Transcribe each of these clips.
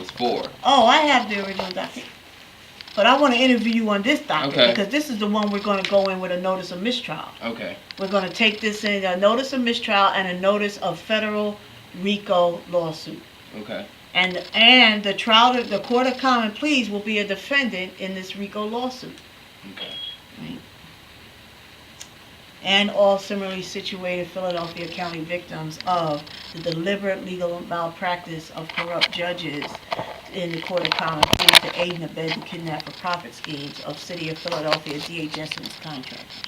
was for. Oh, I have the original document. But I want to interview you on this document, okay, because this is the one we're going to go in with a notice of mistrial. Okay. We're going to take this in, a notice of mistrial and a notice of federal RICO lawsuit. Okay. And the Court of Common Pleas will be a defendant in this RICO lawsuit. Okay. Right. And all similarly situated Philadelphia County victims of the deliberate legal malpractice of corrupt judges in the Court of Common Pleas to aid and abet the Kidnap For Profit schemes of City of Philadelphia DHS and its contractors.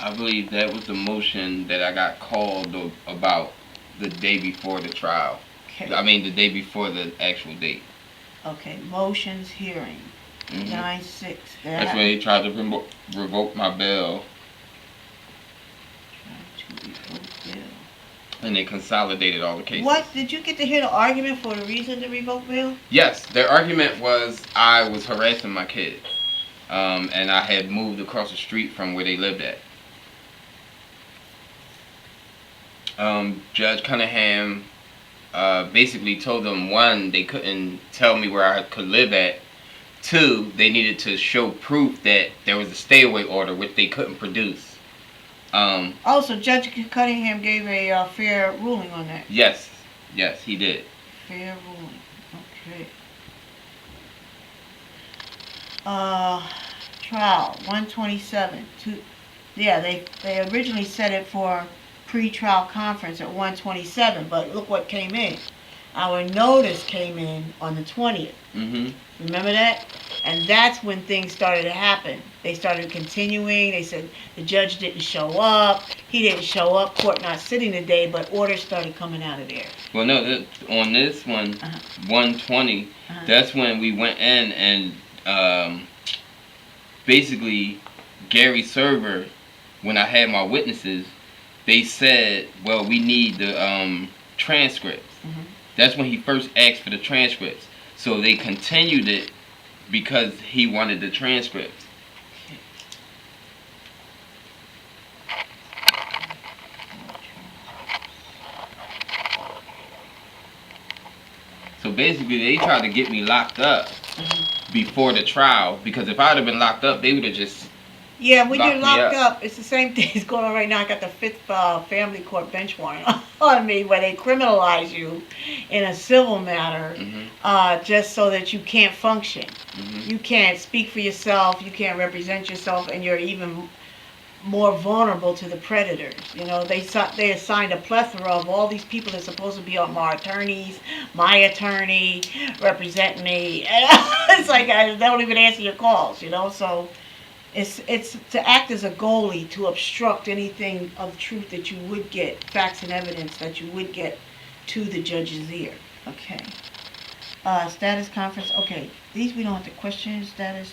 I believe that was the motion that I got called about the day before the trial. Okay. I mean, the day before the actual date. Okay, motions hearing. 9-6. That's when they tried to revoke my bail. And they consolidated all the cases. What? Did you get to hear the argument for the reason to revoke bail? Yes, their argument was I was harassing my kids. And I had moved across the street from where they lived at. Judge Cunningham basically told them, one, they couldn't tell me where I could live at. Two, they needed to show proof that there was a stay-away order, which they couldn't produce. Also, Judge Cunningham gave a fair ruling on that. Yes, he did. Fair ruling. Okay. Trial 127. They originally set it for pre-trial conference at 127, but look what came in. Our notice came in on the 20th. Remember that? And that's when things started to happen. They started continuing. They said the judge didn't show up. He didn't show up. Court not sitting today, but orders started coming out of there. Well, no, on this one, 120, that's when we went in and basically Gary Server, when I had my witnesses, they said, well, we need the transcripts. That's when he first asked for the transcripts. So they continued it because he wanted the transcripts. So basically they tried to get me locked up before the trial, because if I would have been locked up, they would have just when you're locked up, it's the same thing that's going on right now. I got the 5th family court bench warrant on me, where they criminalize you in a civil matter just so that you can't function. You can't speak for yourself, you can't represent yourself, and you're even more vulnerable to the predators. You know, they assigned a plethora of all these people that are supposed to be on my attorneys, my attorney, represent me. It's like they don't even answer your calls, you know, so it's to act as a goalie to obstruct anything of truth that you would get, facts and evidence that you would get to the judge's ear. Okay. Status conference. Okay. These we don't have to question. Status.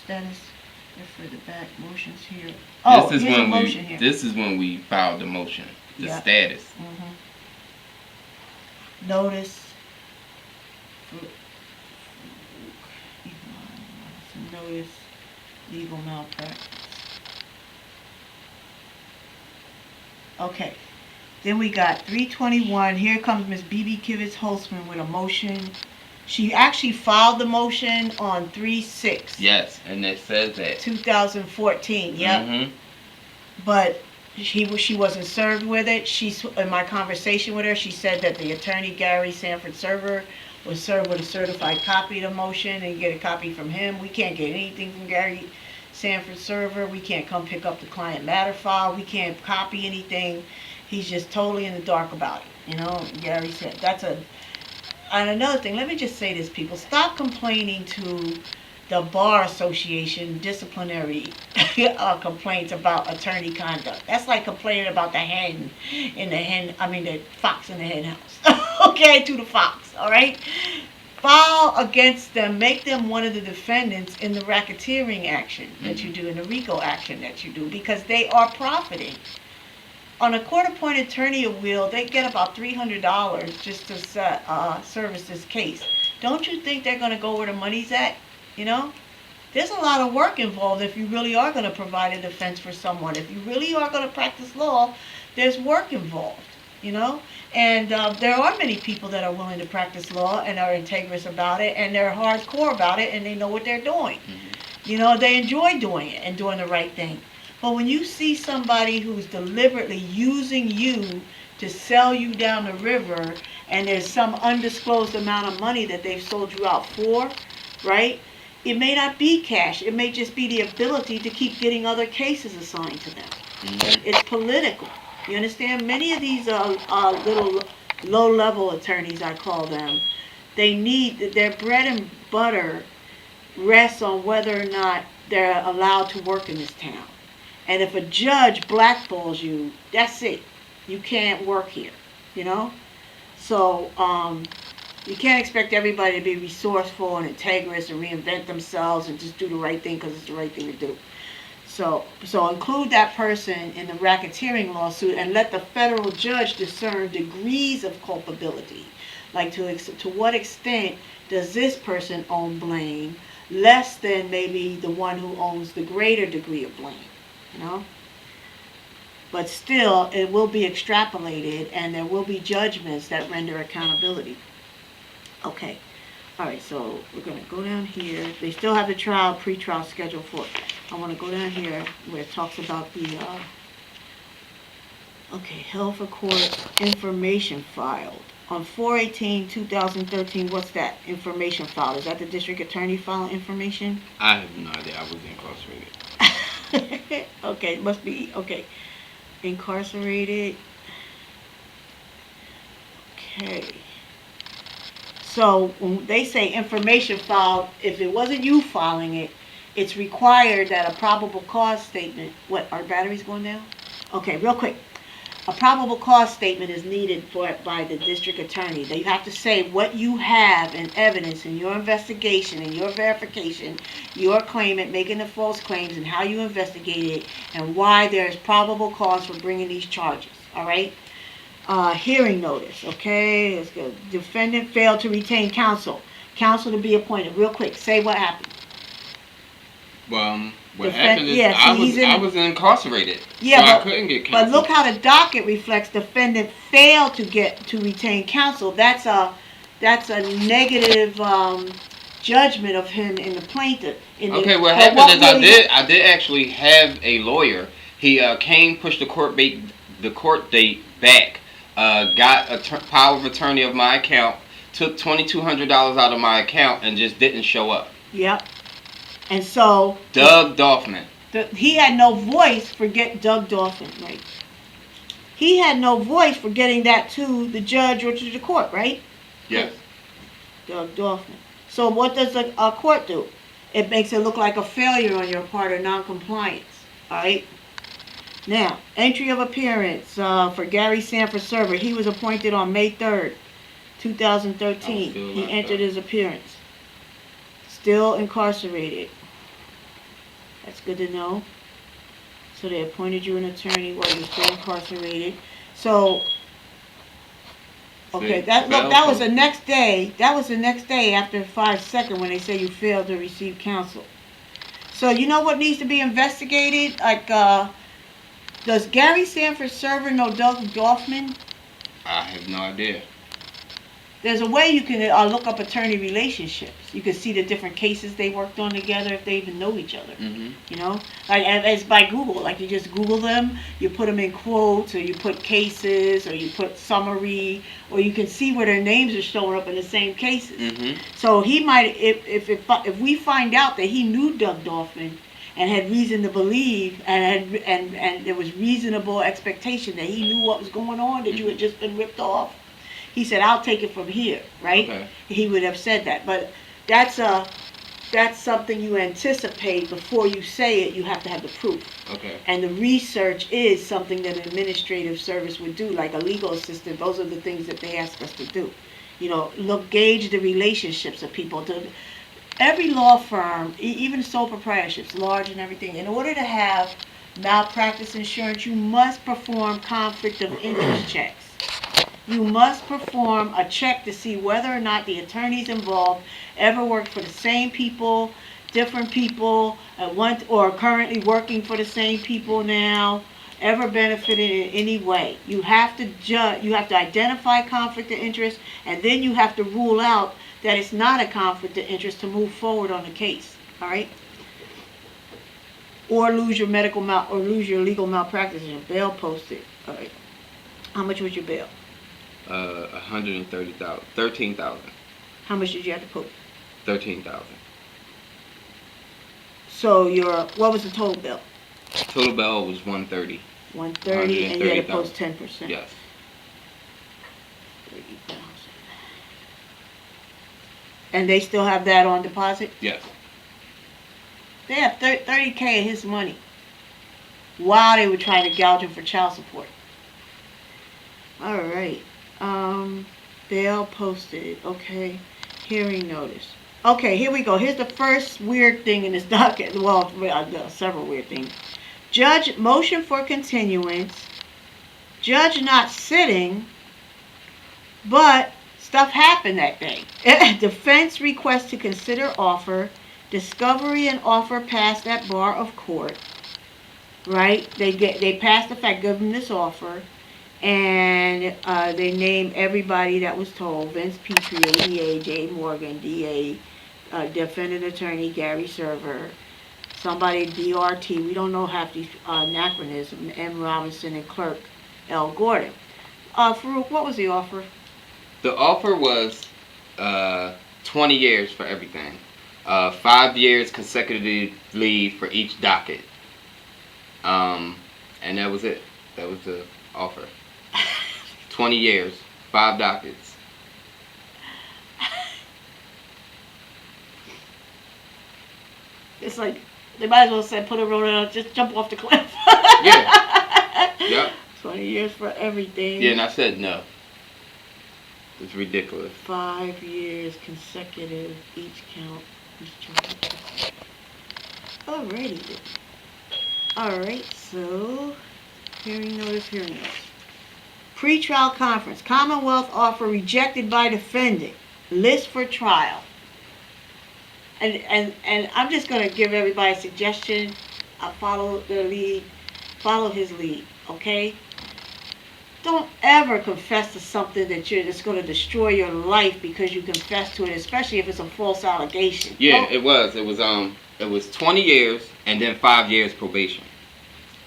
For the back motions here. Oh, this is here's when a motion here. This is when we filed the motion. The status. Notice. Notice legal malpractice. Okay. Then we got 321. Here comes Ms. B.B. Kivitz-Holtzman with a motion. She actually filed the motion on 3/6. Yes, and it says that 2014. Yep. But she wasn't served with it. In my conversation with her, she said that the attorney Gary Sanford Server was served with a certified copy of the motion, and get a copy from him. We can't get anything from Gary Sanford Server. We can't come pick up the client matter file. We can't copy anything. He's just totally in the dark about it. You know, Gary said And another thing, let me just say this, people. Stop complaining to the Bar Association disciplinary complaints about attorney conduct. That's like complaining about the fox in the hen house. Okay, to the fox, all right? File against them, make them one of the defendants in the racketeering action that you do, in the RICO action that you do, because they are profiting. On a court-appointed attorney at will, they get about $300 just to service this case. Don't you think they're going to go where the money's at? You know? There's a lot of work involved if you really are going to provide a defense for someone. If you really are going to practice law, there's work involved. you know? And there are many people that are willing to practice law and are integrous about it, and they're hardcore about it, and they know what they're doing. You know, they enjoy doing it and doing the right thing. But when you see somebody who's deliberately using you to sell you down the river, and there's some undisclosed amount of money that they've sold you out for, right? It may not be cash. It may just be the ability to keep getting other cases assigned to them. It's political. You understand? Many of these little low-level attorneys, I call them, they need, their bread and butter rests on whether or not they're allowed to work in this town. And if a judge blackballs you, that's it. You can't work here, you know? So, you can't expect everybody to be resourceful and integrous and reinvent themselves and just do the right thing because it's the right thing to do. So include that person in the racketeering lawsuit and let the federal judge discern degrees of culpability. Like to what extent does this person own blame, less than maybe the one who owns the greater degree of blame, you know? But still, it will be extrapolated and there will be judgments that render accountability. Okay. All right, so we're going to go down here. They still have the pre-trial schedule for it. I want to go down here where it talks about the, held for court information filed. On 4/18/2013, what's that information filed? Is that the district attorney filing information? I have no idea. I was incarcerated. Okay, it must be, okay. Incarcerated. Okay. So when they say information filed, if it wasn't you filing it, it's required that a probable cause statement, what, our batteries going down? Okay, real quick. A probable cause statement is needed by the district attorney. They have to say what you have in evidence in your investigation, in your verification, your claimant making the false claims and how you investigate it and why there is probable cause for bringing these charges, all right? Hearing notice, okay? Let's go. Defendant failed to retain counsel. Counsel to be appointed. Real quick, say what happened. Well, what happened is I was incarcerated, yeah, so I couldn't get counsel. But look how the docket reflects defendant failed to retain counsel. That's a negative judgment of him in the plaintiff. Okay, what happened is I did actually have a lawyer. He came, pushed the court date back, got a power of attorney of my account, took $2,200 out of my account, and just didn't show up. Yep. And so Doug Dorfman. He had no voice for Doug Dorfman, right? He had no voice for getting that to the judge or to the court, right? Yes. Doug Dorfman. So what does a court do? It makes it look like a failure on your part or non-compliance, all right? Now, entry of appearance for Gary Sanford Server. He was appointed on May 3rd, 2013. He entered his appearance. Still incarcerated. That's good to know. So they appointed you an attorney while you're still incarcerated. So, okay, that was the next day. That was the next day after 5 seconds when they say you failed to receive counsel. So you know what needs to be investigated? Like, does Gary Sanford Server know Doug Dorfman? I have no idea. There's a way you can look up attorney relationships. You can see the different cases they worked on together if they even know each other. Mm-hmm. You know, like as by Google, like you just Google them, you put them in quotes, or you put cases, or you put summary, or you can see where their names are showing up in the same cases. Mm-hmm. So he might, if we find out that he knew Doug Dorfman and had reason to believe, and there was reasonable expectation that he knew what was going on, that you had just been ripped off. He said, "I'll take it from here," right? Okay. He would have said that, but that's something you anticipate before you say it. You have to have the proof. Okay. And the research is something that an administrative service would do, like a legal assistant. Those are the things that they ask us to do. You know, gauge the relationships of people. Every law firm, even sole proprietorships, large and everything, in order to have malpractice insurance, you must perform conflict of interest checks. You must perform a check to see whether or not the attorneys involved ever worked for the same people, different people, at once, or currently working for the same people now. ever benefited in any way. You have to you have to identify conflict of interest, and then you have to rule out that it's not a conflict of interest to move forward on the case. All right? Or lose your lose your legal malpractice and your bail posted. All right. How much was your bail? 130,000. 13,000. How much did you have to post? 13,000. So what was the total bill? Total bill was 130. 130, and you had to post 10%. Yes. 30,000. And they still have that on deposit? Yes. They have $30K of his money while they were trying to gouge him for child support. All right. Bail posted. Okay. Hearing notice. Okay, here we go. Here's the first weird thing in this docket. Well, several weird things. Judge motion for continuance. Judge not sitting, but stuff happened that day. Defense request to consider offer. Discovery and offer passed at bar of court. Right? They passed the fact, give them this offer. And they named everybody that was told. Vince Petrie, ADA, Jay Morgan, DA, defendant attorney, Gary Server, somebody DRT, we don't know half these anachronisms, M. Robinson, and clerk L. Gordon. Faruq, what was the offer? The offer was 20 years for everything. 5 years consecutively for each docket. And that was it. That was the offer. 20 years, 5 dockets. It's like, they might as well say, put a road on, just jump off the cliff. Yeah. Yep. 20 years for everything. Yeah, and I said no. It's ridiculous. 5 years consecutive, each count, each charge. Alrighty then. Alright, so, hearing notice. Pre-trial conference. Commonwealth offer rejected by defendant. List for trial. And I'm just going to give everybody a suggestion. Follow the lead. Follow his lead. Okay? Don't ever confess to something that's going to destroy your life because you confess to it, especially if it's a false allegation. Yeah, it was. It was 20 years and then 5 years probation.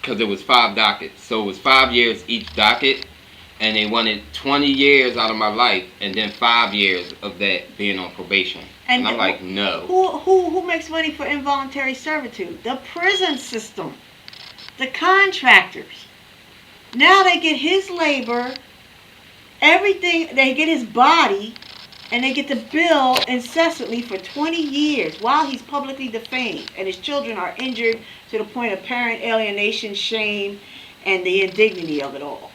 Because it was 5 dockets. So it was 5 years each docket. And they wanted 20 years out of my life and then 5 years of that being on probation. And I'm like, no. Who makes money for involuntary servitude? The prison system. The contractors. Now they get his labor, everything, they get his body, and they get the bill incessantly for 20 years while he's publicly defamed. And his children are injured to the point of parent alienation, shame, and the indignity of it all.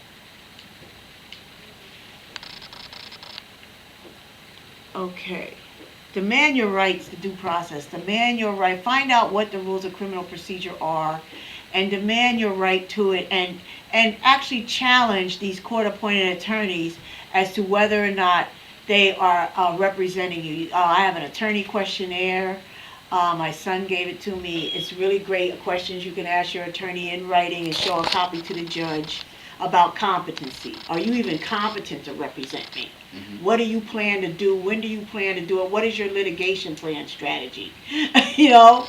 Okay. Demand your rights to due process. Demand your right. Find out what the rules of criminal procedure are and demand your right to it, and actually challenge these court-appointed attorneys as to whether or not they are representing you. I have an attorney questionnaire. My son gave it to me. It's really great questions you can ask your attorney in writing and show a copy to the judge about competency. Are you even competent to represent me? Mm-hmm. What do you plan to do? When do you plan to do it? What is your litigation plan strategy? You know,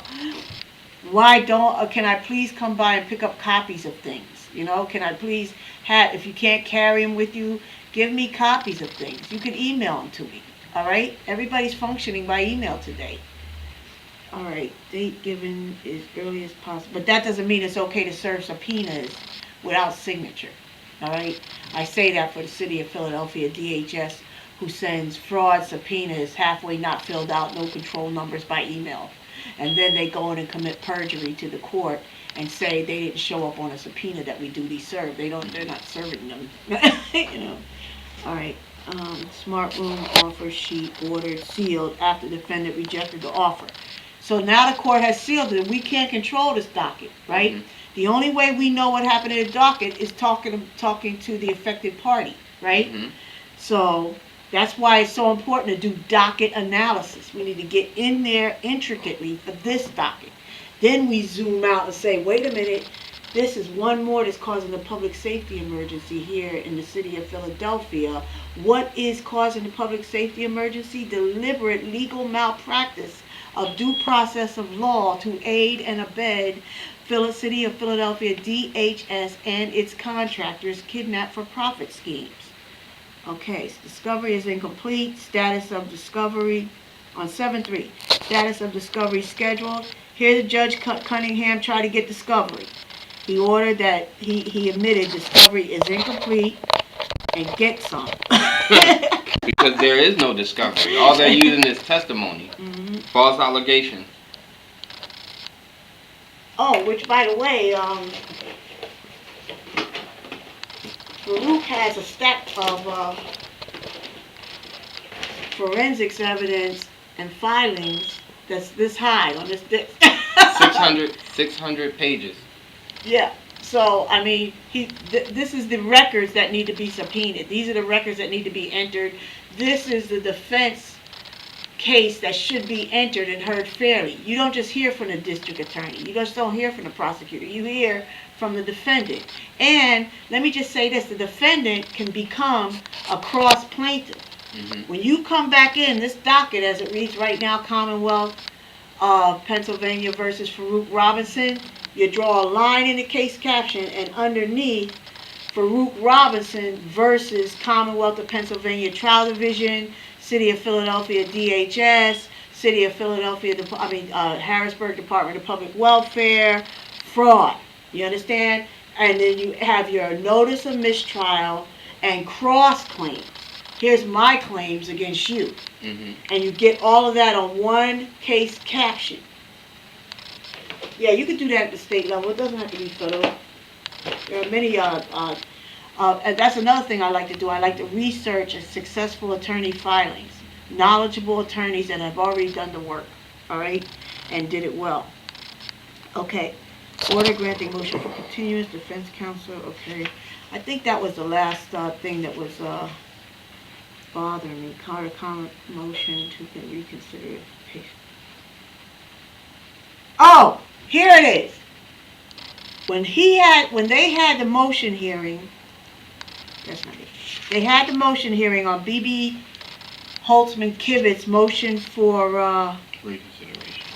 can I please come by and pick up copies of things? You know, can I please if you can't carry them with you, give me copies of things. You can email them to me. All right? Everybody's functioning by email today. All right, date given is early as possible. But that doesn't mean it's okay to serve subpoenas without signature. All right? I say that for the City of Philadelphia DHS, who sends fraud subpoenas halfway not filled out, no control numbers by email. And then they go in and commit perjury to the court and say they didn't show up on a subpoena that we duty served. They're not serving them. You know. All right. Smart room offer sheet ordered, sealed after defendant rejected the offer. So now the court has sealed it. We can't control this docket, right? Mm-hmm. The only way we know what happened in the docket is talking to the affected party, right? Mm-hmm. So that's why it's so important to do docket analysis. We need to get in there intricately for this docket. Then we zoom out and say, wait a minute, This is one more that's causing a public safety emergency here in the city of Philadelphia. What is causing the public safety emergency? Deliberate legal malpractice of due process of law to aid and abet City of Philadelphia DHS and its contractors' Kidnap For Profit schemes. Okay, so discovery is incomplete. Status of discovery on 7-3. Status of discovery scheduled. Here the Judge Cunningham tried to get discovery. He ordered that he admitted discovery is incomplete and get some. Because there is no discovery. All they're using is testimony. False allegations. Oh, which by the way, Faruq has a stack of forensics evidence and filings that's this high on this disk. 600 pages. Yeah. So, I mean, this is the records that need to be subpoenaed. These are the records that need to be entered. This is the defense case that should be entered and heard fairly. You don't just hear from the district attorney. You just don't hear from the prosecutor. You hear from the defendant. And let me just say this, the defendant can become a cross plaintiff. When you come back in, this docket as it reads right now, Commonwealth of Pennsylvania versus Faruq Robinson, you draw a line in the case caption and underneath Faruq Robinson versus Commonwealth of Pennsylvania Trial Division, City of Philadelphia DHS, City of Philadelphia, Harrisburg Department of Public Welfare, fraud. You understand? And then you have your notice of mistrial and cross claims. Here's my claims against you. And you get all of that on one case caption. Yeah, you can do that at the state level. It doesn't have to be federal. There are many, and that's another thing I like to do. I like to research successful attorney filings. Knowledgeable attorneys that have already done the work, all right, and did it well. Okay, order granting motion for continuance, defense counsel, okay. I think that was the last thing that was bothering me. Comment motion to reconsider it. Oh, here it is. When they had the motion hearing, that's not it. They had the motion hearing on B.B. Holtzman Kivett's motion for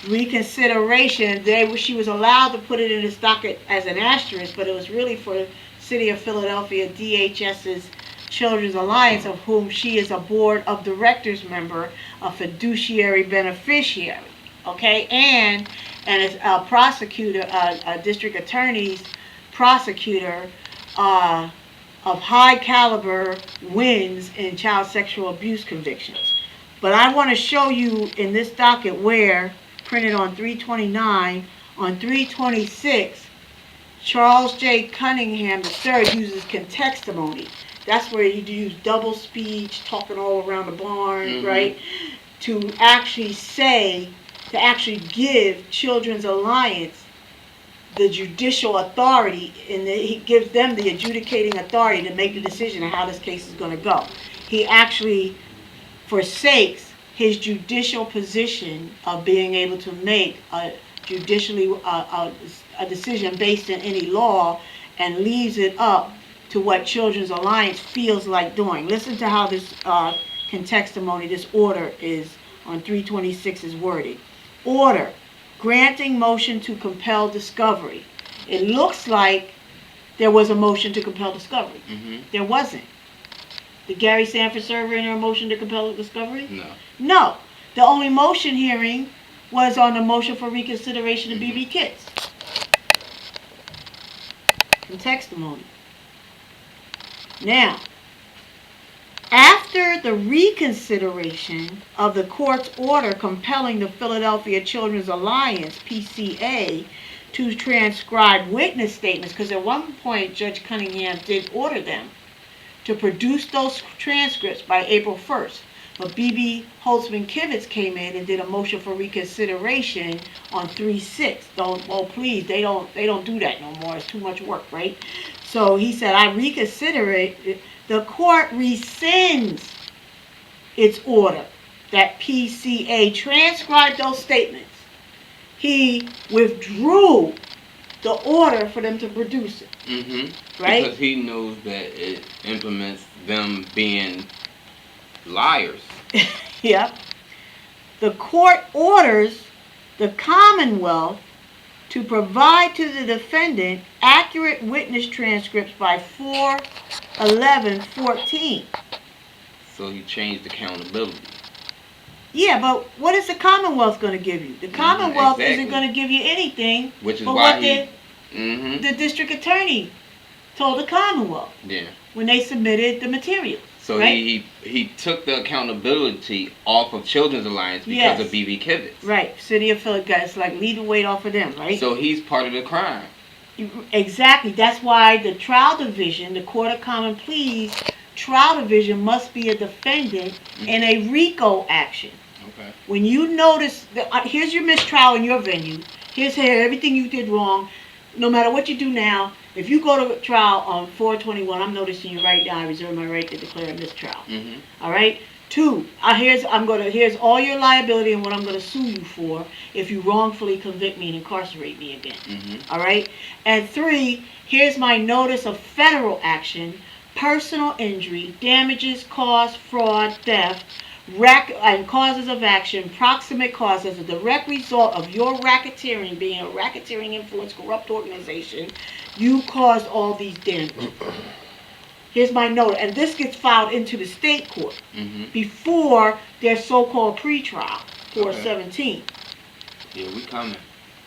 reconsideration. She was allowed to put it in the docket as an asterisk, but it was really for City of Philadelphia DHS's Children's Alliance, of whom she is a board of directors member, a fiduciary beneficiary. Okay, and as a prosecutor, a district attorney's prosecutor of high caliber wins in child sexual abuse convictions. But I want to show you in this docket where, printed on 329, on 326, Charles J. Cunningham III uses contextimony. That's where you use double speech, talking all around the barn, right? To actually give Children's Alliance the judicial authority, and he gives them the adjudicating authority to make the decision of how this case is going to go. He actually forsakes his judicial position of being able to make a decision based on any law and leaves it up to what Children's Alliance feels like doing. Listen to how this contextimony, this order is on 326 is worded. Order granting motion to compel discovery. It looks like there was a motion to compel discovery. There wasn't. Did Gary Sanford serve in a motion to compel discovery? No. No. The only motion hearing was on the motion for reconsideration of BB Kits. Contextimony. Now, after the reconsideration of the court's order compelling the Philadelphia Children's Alliance, PCA, to transcribe witness statements, because at one point Judge Cunningham did order them to produce those transcripts by April 1st. But B.B. Holtzman Kivitz came in and did a motion for reconsideration on 3-6. Oh please, they don't do that no more. It's too much work, right? So he said, I reconsider it. The court rescinds its order that PCA transcribed those statements. He withdrew the order for them to produce it. Mm-hmm. Right? Because he knows that it implements them being liars. Yep. The court orders the Commonwealth to provide to the defendant accurate witness transcripts by 4/11/14. So he changed accountability. Yeah, but what is the Commonwealth going to give you? The Commonwealth exactly. isn't going to give you anything. Which is but why what the district attorney told the Commonwealth. Yeah. When they submitted the materials. So right? he took the accountability off of Children's Alliance because of B.B. Kivitz. Right. City of Philadelphia. It's like leave the weight off of them, right? So he's part of the crime. Exactly. That's why the trial division, the Court of Common Pleas, trial division must be a defendant in a RICO action. Okay. When you notice, here's your mistrial in your venue. Here's everything you did wrong. No matter what you do now, if you go to trial on 4/21, I'm noticing you right now. I reserve my right to declare a mistrial. All right. 2. Here's all your liability and what I'm going to sue you for if you wrongfully convict me and incarcerate me again. All right. And 3. Here's my notice of federal action, personal injury, damages, cause, fraud, theft, and causes of action, proximate cause as a direct result of your racketeering, being a racketeering influence corrupt organization. You caused all these damages. Here's my note, and this gets filed into the state court before their so-called pretrial, 4/17. Yeah, we coming.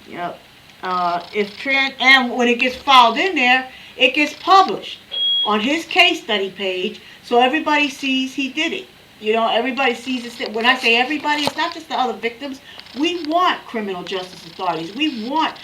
Yep. And when it gets filed in there, it gets published on his case study page, so everybody sees he did it. You know, everybody sees it. When I say everybody, it's not just the other victims. We want criminal justice authorities. We want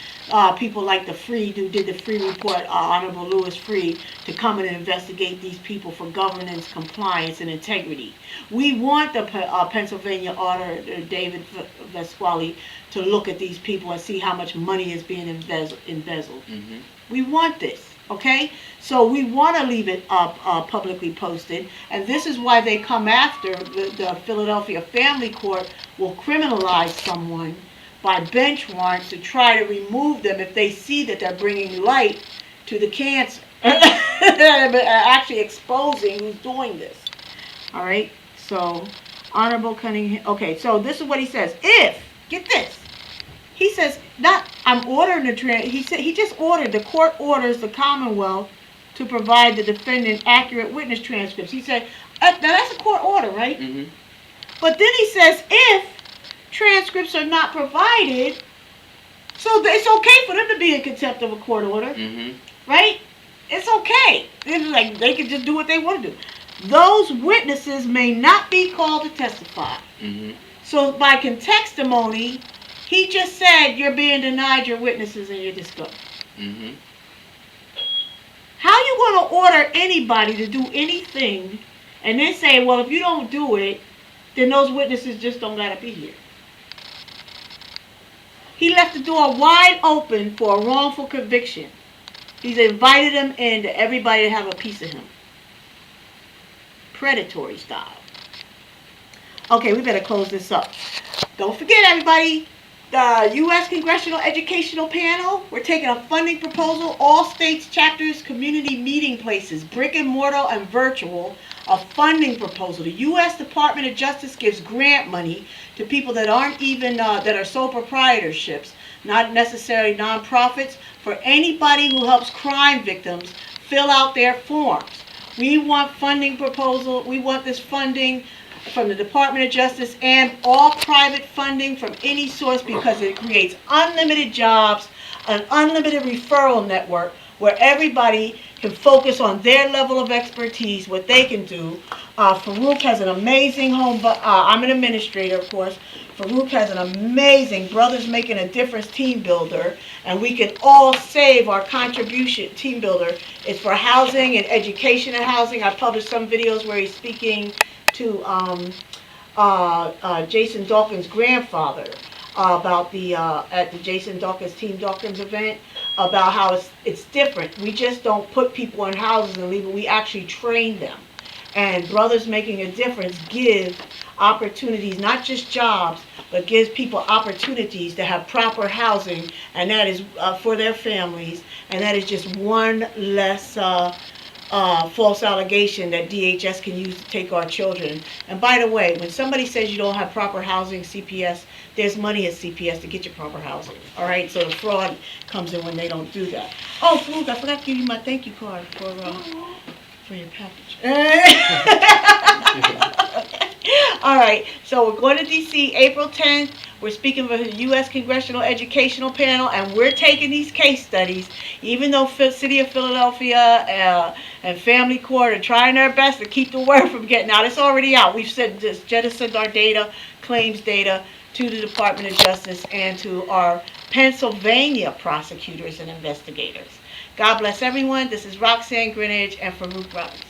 people like the Freed, who did the Free report, Honorable Louis Freed, to come in and investigate these people for governance, compliance, and integrity. We want the Pennsylvania Auditor, David Vesquali, to look at these people and see how much money is being embezzled. We want this. Okay, so we want to leave it publicly posted, and this is why they come after the Philadelphia Family Court will criminalize someone by bench warrants to try to remove them if they see that they're bringing light to the cancer, actually exposing who's doing this. All right, so Honorable Cunningham. Okay, so this is what he says. Get this. He says, I'm ordering he just ordered, the court orders the Commonwealth to provide the defendant accurate witness transcripts. He said, now that's a court order, right? But then he says, if transcripts are not provided, so it's okay for them to be in contempt of a court order, right? It's okay. It's like they can just do what they want to do. Those witnesses may not be called to testify. So by contextimony, he just said you're being denied your witnesses and your discovery. How are you going to order anybody to do anything and then say, well, if you don't do it, then those witnesses just don't got to be here? He left the door wide open for a wrongful conviction. He's invited them in to everybody to have a piece of him. Predatory style. Okay, we better close this up. Don't forget, everybody, the U.S. Congressional Educational Panel, we're taking a funding proposal, all states, chapters, community meeting places, brick and mortar and virtual, a funding proposal. The U.S. Department of Justice gives grant money to people that aren't even, that are sole proprietorships, not necessarily nonprofits, for anybody who helps crime victims fill out their forms. We want funding proposal, we want this funding from the Department of Justice and all private funding from any source, because it creates unlimited jobs, an unlimited referral network where everybody can focus on their level of expertise, what they can do. Faruq has an amazing I'm an administrator, of course. Faruq has an amazing Brothers Making a Difference team builder, and we can all save our contribution. Team builder is for housing and education and housing. I published some videos where he's speaking to Jason Dawkins' grandfather about the at the Jason Dawkins Team Dawkins event, about how it's different. We just don't put people in houses and leave them. We actually train them. And Brothers Making a Difference give opportunities, not just jobs, but gives people opportunities to have proper housing, and that is for their families, and that is just one less false allegation that DHS can use to take our children. And by the way, when somebody says you don't have proper housing, CPS, there's money at CPS to get you proper housing. All right, so the fraud comes in when they don't do that. Oh, Faruq, I forgot to give you my thank you card for your package. All right, so we're going to DC April 10th. We're speaking for the U.S. Congressional Educational Panel, and we're taking these case studies, even though City of Philadelphia and Family Court are trying their best to keep the word from getting out. It's already out. We've jettisoned our data, claims data, to the Department of Justice and to our Pennsylvania prosecutors and investigators. God bless everyone. This is Roxanne Grinage and Faruq Robinson.